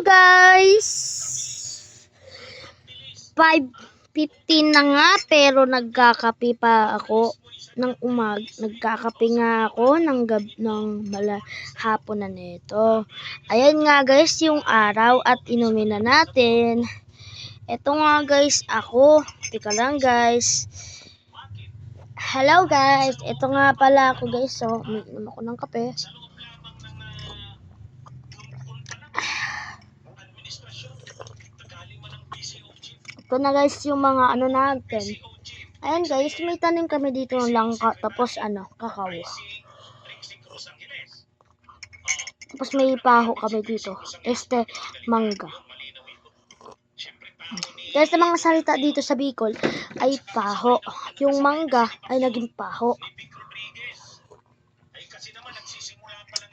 guys! 5:15 na nga pero nagkakape pa ako ng nagkakape nga ako ng hapon na nito. Ayan nga guys yung araw at inumin na natin. Ito nga guys ako. Tika lang guys. Hello guys. Ito nga pala ako guys. So, umiinom ako ng kape. Ito na guys yung mga natin. Ayan guys, may tanim kami dito ng langka, tapos kakao. Tapos may paho kami dito. Mangga. Guys, sa mga salita dito sa Bicol ay paho. Yung mangga ay naging paho.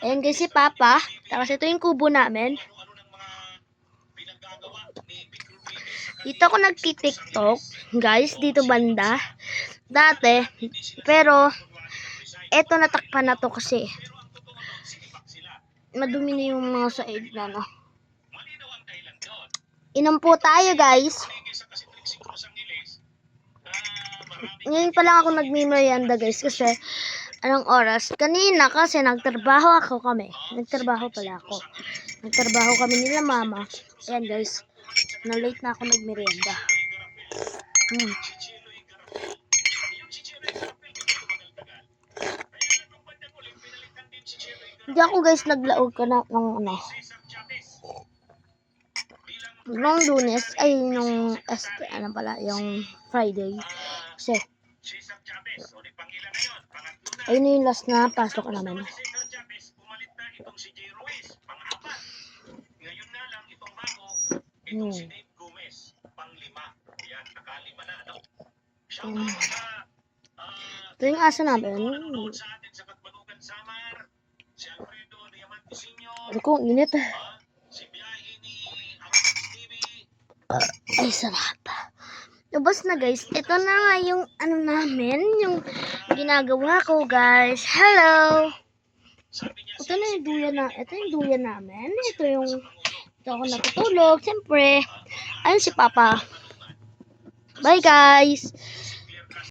Ayan guys si Papa. Tapos ito yung kubo namin. Dito ako nagti-TikTok, guys, dito banda. Dati, pero eto natakpan na to kasi madumi na yung mga said na Inom po tayo, guys. Ngayon pa lang ako nagmi-merienda, guys, kasi anong oras? Kanina kasi nagtrabaho kami. Nagtrabaho kami nila mama. Ayan, guys. Na-late na ako nagmerienda. Hindi ako guys naglaog ka na ng nung Lunes ay nung yung Friday. Kasi ayun yung last na pasok namin. Ito yung aso namin. Ano kong init. Ay, sarap. Lubos na guys. Ito na nga yung namin. Yung ginagawa ko guys. Hello! Ito na yung duyan ito yung duyan namin. Ito ako natutulog. Siyempre, ayun si Papa. Bye guys!